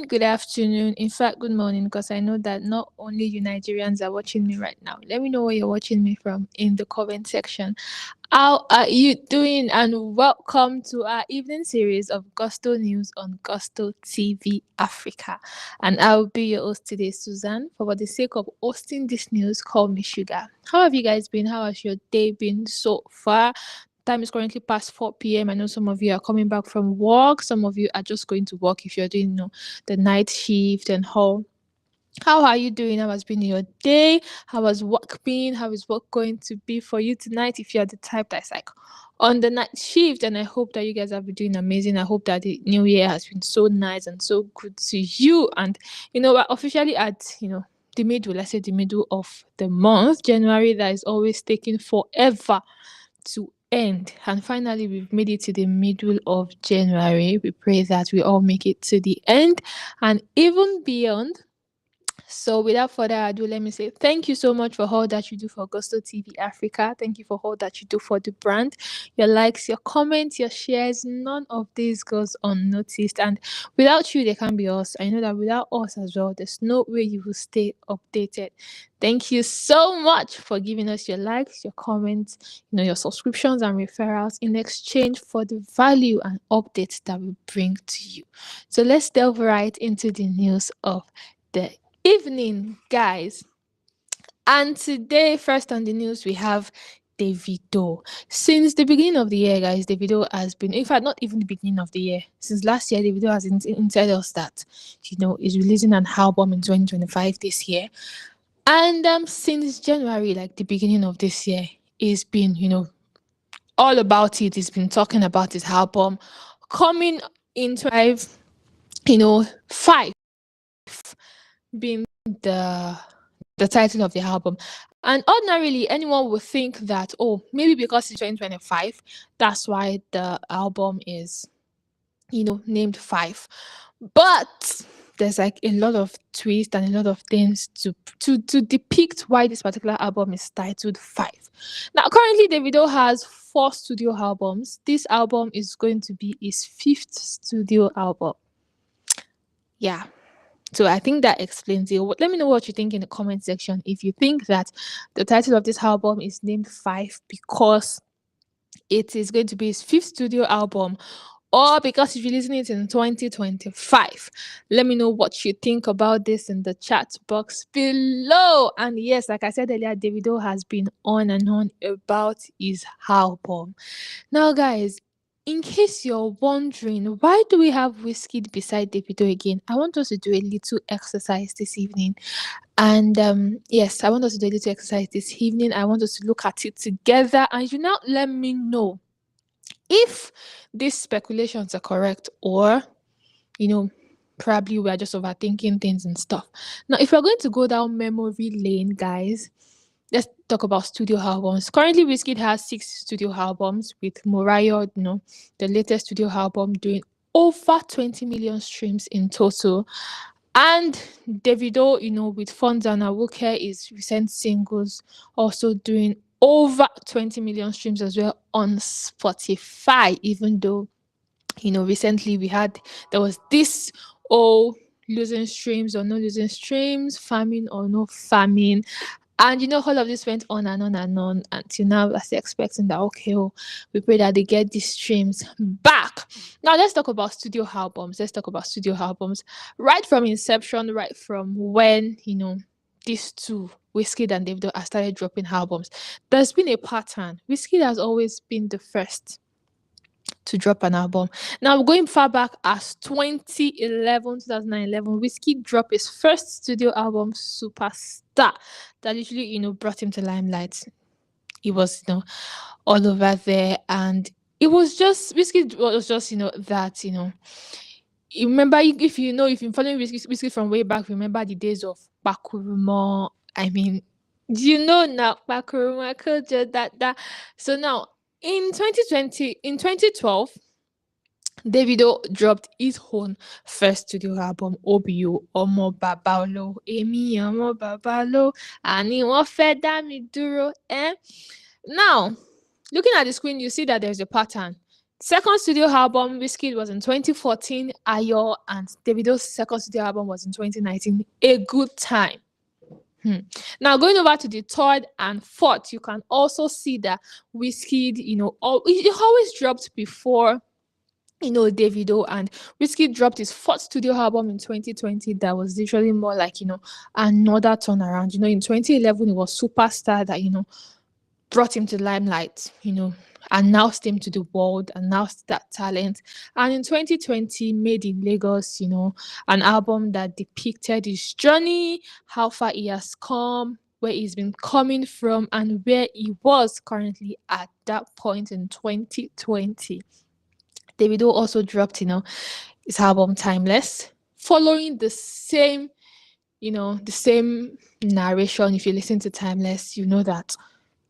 good afternoon. In fact, good morning, because I know that not only you Nigerians are watching me right now. Let me know where you're watching me from in the comment section. How are you doing? And welcome to our evening series of Gusto News on Gusto TV Africa. And I'll be your host today, Suzanne. For the sake of hosting this news, call me Sugar. How have you guys been? How has your day been so far? Time is currently past 4 p.m. I know some of you are coming back from work. Some of you are just going to work if you're doing the night shift and all. How are you doing? How has been your day? How has work been? How is work going to be for you tonight if you're the type that's like on the night shift? And I hope that you guys have been doing amazing. I hope that the new year has been so nice and so good to you. And we're officially at the middle, let's say the middle of the month, January, that is always taking forever to end. And finally, we've made it to the middle of January. We pray that we all make it to the end and even beyond. So without further ado, let me say thank you so much for all that you do for Gusto TV Africa. Thank you for all that you do for the brand. Your likes, your comments, your shares, none of this goes unnoticed. And without you, there can't be us. I know that without us as well, there's no way you will stay updated. Thank you so much for giving us your likes, your comments, your subscriptions and referrals in exchange for the value and updates that we bring to you. So let's delve right into the news of the evening, guys. And today, first on the news, we have Davido. Since the beginning of the year, guys, Davido has been, in fact, not even the beginning of the year, since last year, Davido has inside us that, is releasing an album in 2025 this year. And since January, like the beginning of this year, it's been, all about it. He's been talking about his album coming in 5, being the title of the album. And ordinarily, anyone would think that, oh, maybe because it's 2025, that's why the album is, named 5. But there's like a lot of twists and a lot of things to depict why this particular album is titled 5. Now, currently, Davido has 4 studio albums. This album is going to be his 5th studio album. Yeah. So I think that explains it. Let me know what you think in the comment section. If you think that the title of this album is named 5 because it is going to be his 5th studio album, or because he's releasing it in 2025. Let me know what you think about this in the chat box below. And yes, like I said earlier, Davido has been on and on about his album. Now, guys, in case you're wondering, why do we have Wizkid beside Davido again? I want us to do a little exercise this evening. And yes, I want us to do a little exercise this evening. I want us to look at it together. And you now let me know if these speculations are correct or, probably we're just overthinking things and stuff. Now, if we're going to go down memory lane, guys, let's talk about studio albums. Currently, Wizkid has 6 studio albums, with Mariah, the latest studio album, doing over 20 million streams in total. And Davido, with Funds and Awuke, his recent singles also doing over 20 million streams as well on Spotify, even though, recently there was this losing streams or no losing streams, farming or no farming. And all of this went on and on and on until now we're still expecting that, okay, we pray that they get these streams back. Now let's talk about studio albums. Right from inception, right from when, these two, Wizkid and Davido, have started dropping albums. There's been a pattern. Wizkid has always been the first to drop an album. Now, going far back as 2011, Wizkid dropped his first studio album, Superstar, that literally, brought him to limelight. He was, all over there, and it was just, Wizkid was just, that, you remember, if you're following Wizkid from way back, remember the days of Bakurumo. I mean, now, Bakurumo, that. So now, in 2012, Davido dropped his own first studio album, OBO, Omo Babalo, Emi Omo Babalo, Ani Won Fe Da Mi Duro. Now, looking at the screen, you see that there's a pattern. Second studio album, Wizkid, was in 2014, Ayo, and Davido's second studio album was in 2019, A Good Time. Now, going over to the third and fourth, you can also see that Wizkid, it always dropped before, Davido, and Wizkid dropped his fourth studio album in 2020 that was literally more like, another turnaround. In 2011, it was Superstar that, brought him to the limelight, announced him to the world, announced that talent. And in 2020, Made in Lagos, an album that depicted his journey, how far he has come, where he's been coming from, and where he was currently at that point in 2020. Davido also dropped, his album Timeless, following the same narration. If you listen to Timeless, you know that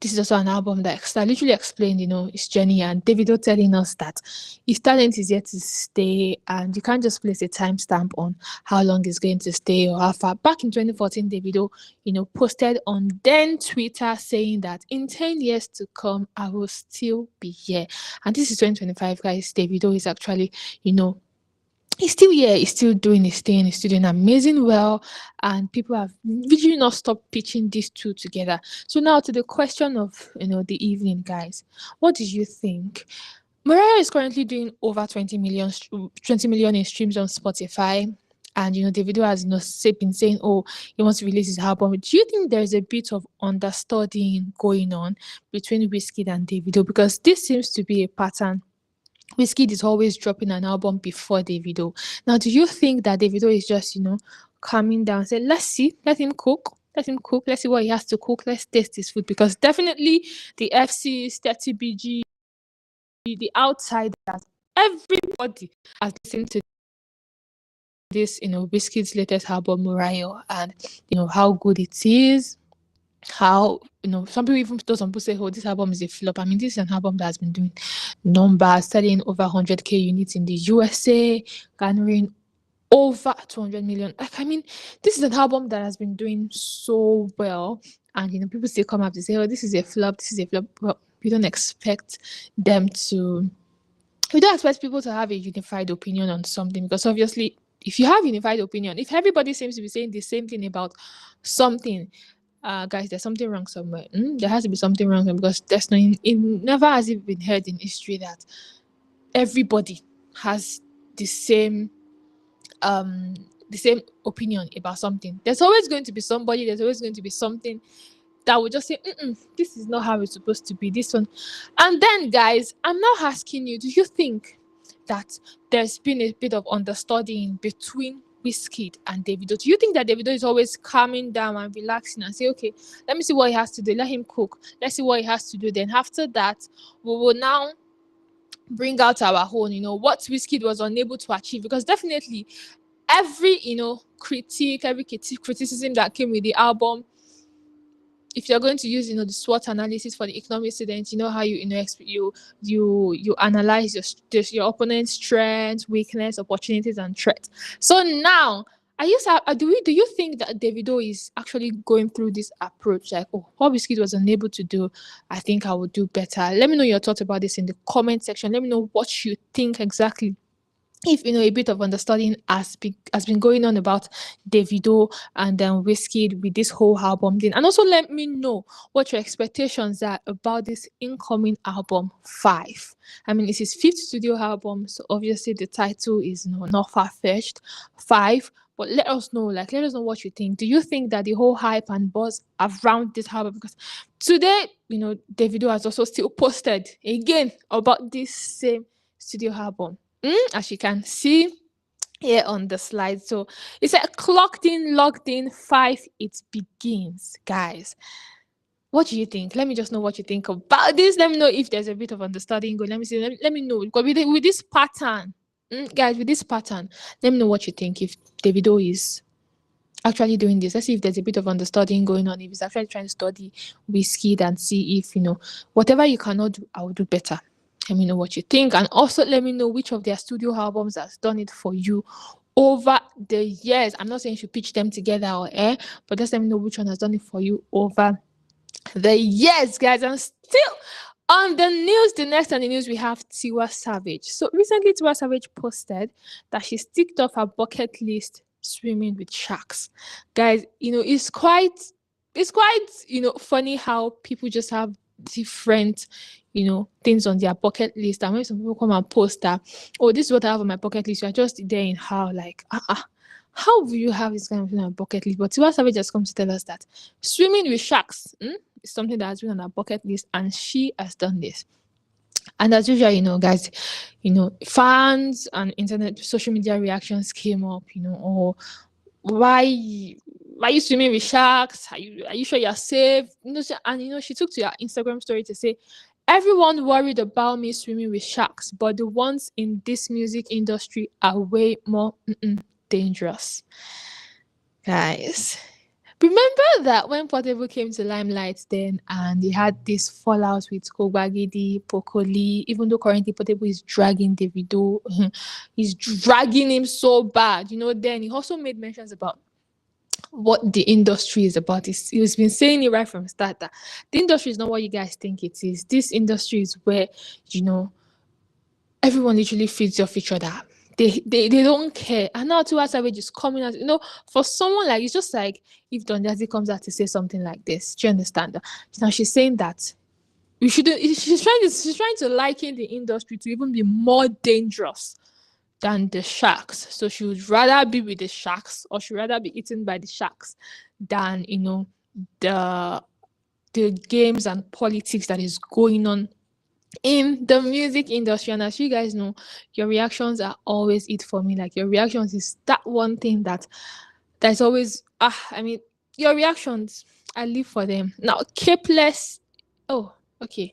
this is also an album that literally explained, his journey, and Davido telling us that his talent is yet to stay, and you can't just place a timestamp on how long it's going to stay or how far. Back in 2014, Davido, posted on then Twitter saying that in 10 years to come, I will still be here. And this is 2025, guys. Davido is actually, he's still here, he's still doing his thing, he's still doing amazing well, and people have literally not stopped pitching these two together. So now to the question of the evening, guys. What do you think? Mariah is currently doing over 20 million in streams on Spotify. And Davido has been saying, oh, he wants to release his album. Do you think there's a bit of understudying going on between Wizkid and Davido? Because this seems to be a pattern. Wizkid is always dropping an album before Davido. Now, do you think that Davido is just, calming down, say, let's see, let him cook, let's see what he has to cook, let's taste his food? Because definitely the FCs, 30BG, the outsiders, everybody has listened to this, Wizkid's latest album, Mariah, and, how good it is. How some people, even though some people say, oh, this album is a flop. I mean, this is an album that has been doing numbers, selling over 100k units in the USA, garnering over 200 million. Like, I mean, this is an album that has been doing so well, and people still come up to say, oh, this is a flop, Well, we don't expect people to have a unified opinion on something, because obviously, if you have unified opinion, if everybody seems to be saying the same thing about something, guys, there's something wrong somewhere. There has to be something wrong, because there's it never has it been heard in history that everybody has the same opinion about something. There's always going to be somebody, there's always going to be something that will just say, this is not how it's supposed to be, this one. And then, guys, I'm now asking you, do you think that there's been a bit of understudying between Wizkid and Davido? Do you think that Davido is always calming down and relaxing and say, okay, let me see what he has to do, let him cook, let's see what he has to do, then after that we will now bring out our own, what Wizkid was unable to achieve? Because definitely every criticism that came with the album, if you're going to use the SWOT analysis for the economic students, how you analyze your opponent's strengths, weakness, opportunities, and threats. So now, do you think that Davido is actually going through this approach, like, oh, what Wizkid was unable to do, I think I will do better? Let me know your thoughts about this in the comment section. Let me know what you think exactly. If a bit of understanding has been going on about Davido and then Wizkid with this whole album thing, and also let me know what your expectations are about this incoming album 5. I mean, it's his 5th studio album, so obviously the title is not far-fetched, 5. But let us know what you think. Do you think that the whole hype and buzz around this album? Because today, Davido has also still posted again about this same studio album. As you can see here on the slide. So it said clocked in, logged in, 5, it begins, guys. What do you think? Let me just know what you think about this. Let me know if there's a bit of understanding going. Let me see. Let me know. Because with this pattern, guys, with this pattern, let me know what you think. If Davido is actually doing this, let's see if there's a bit of understanding going on. If he's actually trying to study Wizkid and see if whatever you cannot do, I will do better. Let me know what you think, and also let me know which of their studio albums has done it for you over the years. I'm not saying you should pitch them together but just let me know which one has done it for you over the years, guys. And still On the news, the next on the news, we have Tiwa Savage. So recently, Tiwa Savage posted that she's ticked off her bucket list swimming with sharks. Guys, it's quite funny how people just have different things on their bucket list. And when some people come and post that, oh, this is what I have on my bucket list, you're just there in how, like, how will you have this kind of thing on a bucket list? But Tiwa Savage has come to tell us that swimming with sharks is something that has been on her bucket list, and she has done this. And as usual, guys, fans and internet social media reactions came up, or why are you swimming with sharks? Are you sure you're safe? And she took to her Instagram story to say, everyone worried about me swimming with sharks, but the ones in this music industry are way more dangerous. Guys, remember that when Portable came to limelight then, and they had this fallout with Kobagidi, Pokoli, even though currently Portable is dragging Davido, he's dragging him so bad, then he also made mentions about what the industry is about. He's been saying it right from the start that the industry is not what you guys think it is. This industry is where, everyone literally feeds off each other. They don't care. And now Tiwa Savage is coming out, for someone like, it's just like if Don Jazzy comes out to say something like this. Do you understand? Now she's saying that we shouldn't, she's trying to liken the industry to even be more dangerous than the sharks. So she would rather be with the sharks, or she'd rather be eaten by the sharks than, the games and politics that is going on in the music industry. And as you guys know, your reactions are always it for me. Like, your reactions is that one thing that's always your reactions, I live for them. Now, Capless. Oh, okay.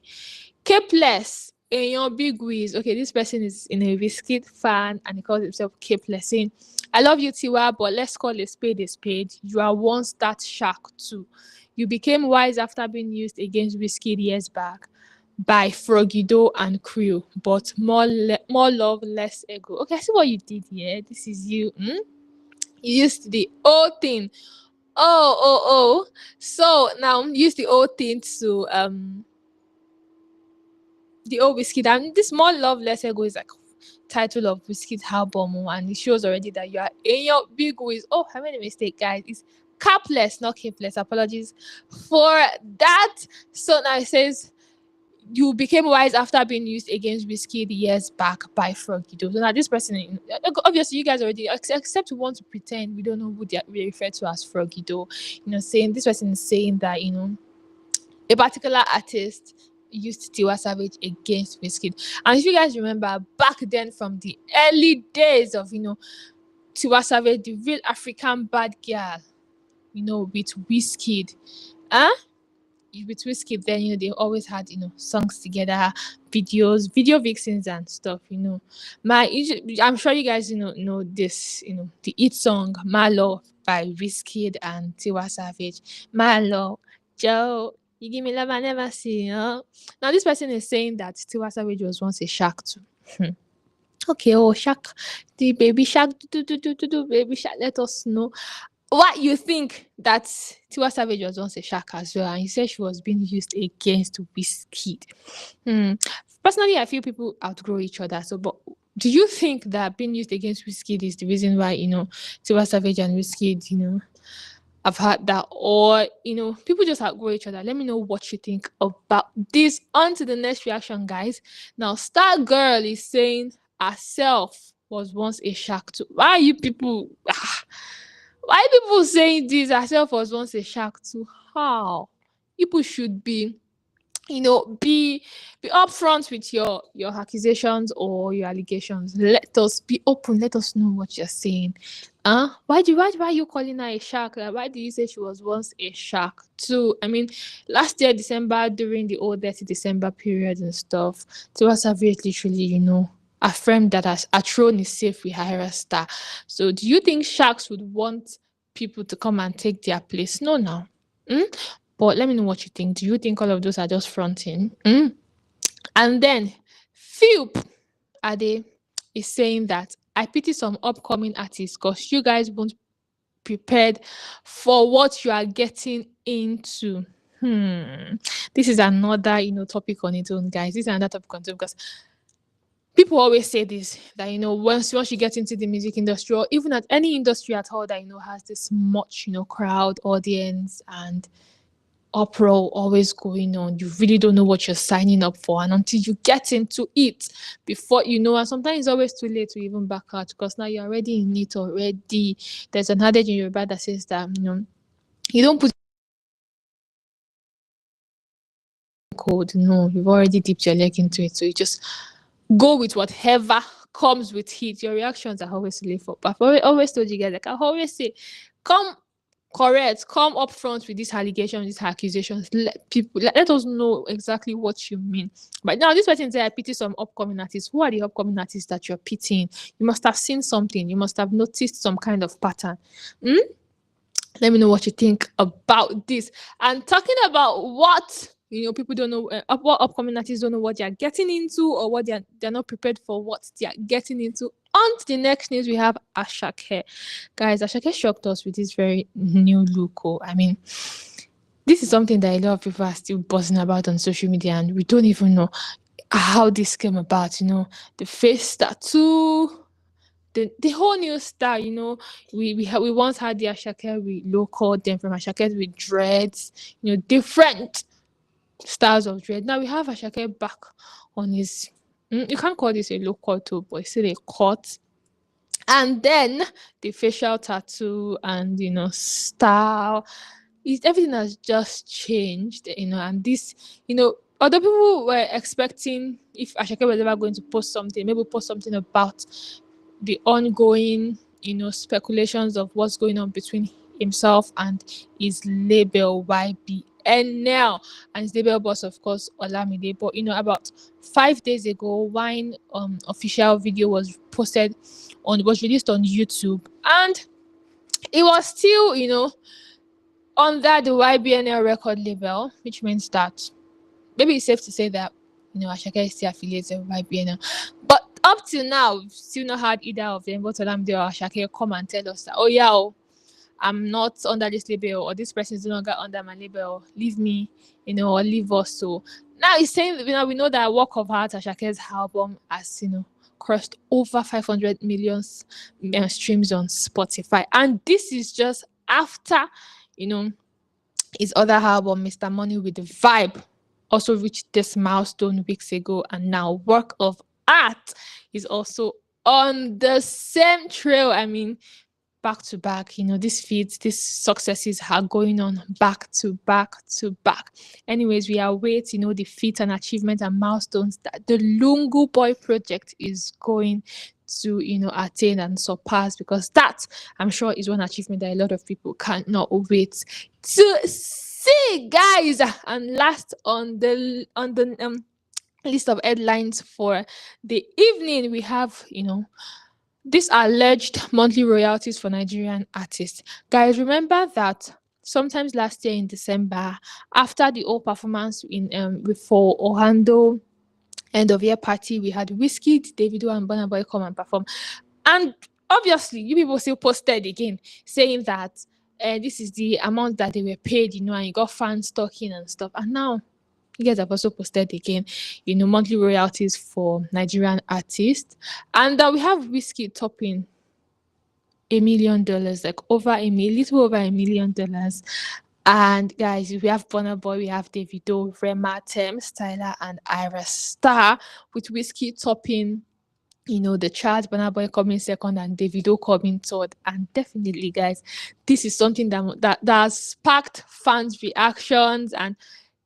Capless in your big wiz. Okay, this person is in a Wizkid fan and he calls himself Capless, saying, I love you, Tiwa, but let's call a spade a spade. You are once that shark too. You became wise after being used against Wizkid years back by Frogido and crew, but more love, less ego. Okay, I see what you did here. This is you. You used the old thing. Oh. So now use the old thing to the old Whiskey. And this more love, less ego is like title of Whiskey's album, and it shows already that you are in your big ways. Oh, I made a mistake, guys. It's Capless, not Capless. Apologies for that. So now it says, you became wise after being used against Whiskey years back by Frogido. So now this person, obviously you guys already, except we want to pretend we don't know who we refer to as Frogido, saying this person is saying that, a particular artist used Tiwa Savage against Wizkid. And if you guys remember back then, from the early days of, Tiwa Savage, the real African bad girl, with Wizkid. With Wizkid, then, they always had, songs together, videos, video vixens and stuff, I'm sure you guys, know this, the hit song, My Love by Wizkid and Tiwa Savage. My Love, Joe, you give me love I never see. Now this person is saying that Tiwa Savage was once a shark too. Okay, shark, the baby shark, do, baby shark, let us know what you think that Tiwa Savage was once a shark as well, and he said she was being used against Wizkid. Personally, I feel people outgrow each other. So, but do you think that being used against Wizkid is the reason why, Tiwa Savage and Wizkid, I've had that, or people just outgrow each other? Let me know what you think about this. On to the next reaction, guys. Now, Star Girl is saying herself was once a shark too. Why are you people? Why people saying this? Herself was once a shark too. How? People should be, be upfront with your accusations or your allegations. Let us be open. Let us know what you're saying. Why are you calling her a shark? Like, why do you say she was once a shark too? I mean, last year December, during the old dirty December period and stuff, Tiwa Savage literally, affirmed that her throne is safe with Hira Star. So do you think sharks would want people to come and take their place? No, now. But let me know what you think. Do you think all of those are just fronting? And then Philp Ade is saying that I pity some upcoming artists because you guys won't prepared for what you are getting into. This is another, topic on its own, guys. This is another topic on its own because people always say this that once you get into the music industry or even at any industry at all that has this much crowd audience and uproar always going on, you really don't know what you're signing up for, and until you get into it before and sometimes it's always too late to even back out because now you're already in it already. There's an adage in Yoruba that says that you don't put code. No, you've already dipped your leg into it, so you just go with whatever comes with it. Your reactions are always to live for. But I've always told you guys, like I always say, come correct, come up front with these allegations, these accusations. Let us know exactly what you mean. But now this person said I pity some upcoming artists. Who are the upcoming artists that you're pitying? You must have seen something. You must have noticed some kind of pattern. Let me know what you think about this. And talking about what people don't know, what upcoming artists don't know what they're getting into, or what they're not prepared for what they're getting into. On to the next news, we have Ashake. Guys, Ashake shocked us with this very new look. I mean, this is something that a lot of people are still buzzing about on social media, and we don't even know how this came about. The face tattoo, the whole new style. We once had the Ashake with low cut, then from Ashake with dreads, different styles of dread. Now we have Ashake back on his you can't call this a low cut too, but it's still a cut. And then the facial tattoo and style. Everything has just changed, and this, other people were expecting if Ashake was ever going to post something, maybe post something about the ongoing, speculations of what's going on between himself and his label YBNL and his label boss, of course, Olamide. But about 5 days ago, Wine official video was released on YouTube, and it was still, under the YBNL record label, which means that maybe it's safe to say that Ashake is still affiliated with YBNL. But up till now, we've still not had either of them, both Olamide or Ashake, come and tell us that, oh yeah, I'm not under this label, or this person is no longer under my label, leave me, or leave us. So now he's saying, we know that Work of Art, Ashake's album, has crossed over 500 million streams on Spotify, and this is just after his other album, Mr. Money with the Vibe, also reached this milestone weeks ago, and now Work of Art is also on the same trail. I mean, back to back, these feats, these successes are going on back to back to back. Anyways, we await, the feats and achievements and milestones that the Lungu Boy project is going to, attain and surpass, because that, I'm sure, is one achievement that a lot of people cannot wait to see, guys. And last on the list of headlines for the evening, we have, these alleged monthly royalties for Nigerian artists. Guys, remember that sometimes last year in December, after the whole performance for Orlando end of year party, we had Wizkid, Davido, and Burna Boy come and perform. And obviously, you people still posted again saying that this is the amount that they were paid, and you got fans talking and stuff. And now you guys have also posted again, monthly royalties for Nigerian artists. And we have Wizkid topping $1 million, like little over $1 million. And guys, we have Burna Boy, we have Davido, Rema, Tems, Tyler, and Ira Star, with Wizkid topping the chart, Burna Boy coming second, and Davido coming third. And definitely, guys, this is something that has sparked fans' reactions. And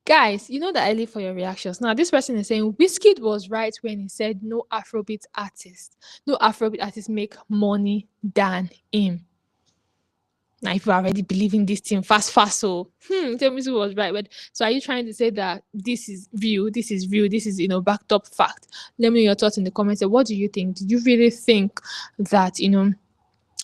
guys, that I live for your reactions. Now, this person is saying Wizkid was right when he said no Afrobeat artists make money than him. Now, if you are already believing this thing fast, so tell me who was right. But so are you trying to say that this is real, this is backed up fact? Let me know your thoughts in the comments. What do you think? Do you really think that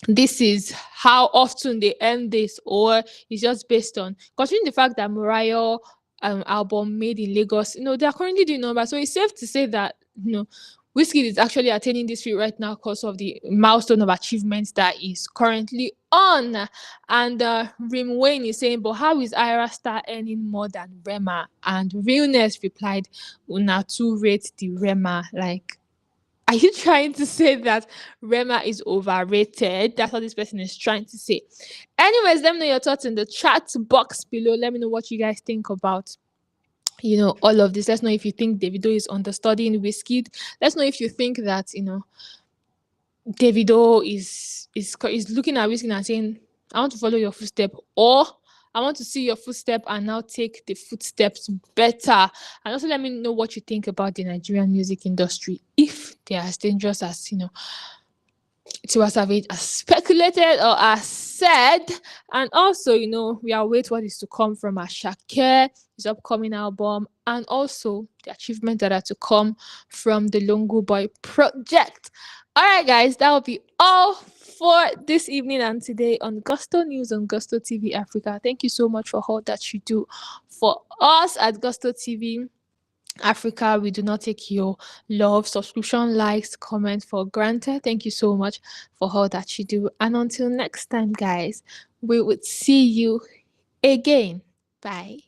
this is how often they end this, or it's just based on considering the fact that Mariah album Made in Lagos, they are currently doing numbers, so it's safe to say that Wizkid is actually attaining this feat right now because of the milestone of achievements that is currently on. And Rim Wayne is saying, but how is Ira Star earning more than Rema? And Realness replied, Una to rate the Rema. Like, are you trying to say that Rema is overrated? That's what this person is trying to say. Anyways, let me know your thoughts in the chat box below. Let me know what you guys think about all of this. Let's know if you think Davido is understudying Wizkid. Let's know if you think that Davido is looking at Wizkid and saying, I want to follow your footstep, or I want to see your footstep and now take the footsteps better. And also let me know what you think about the Nigerian music industry, if they are as dangerous as Tiwa Savage has speculated or has said. And also, we await what is to come from Shaka, his upcoming album, and also the achievements that are to come from the Longo Boy project. All right, guys, that will be all for this evening and today on Gusto News on Gusto TV Africa. Thank you so much for all that you do for us at Gusto TV Africa. We do not take your love, subscription, likes, comments for granted. Thank you so much for all that you do. And until next time, guys, we would see you again. Bye.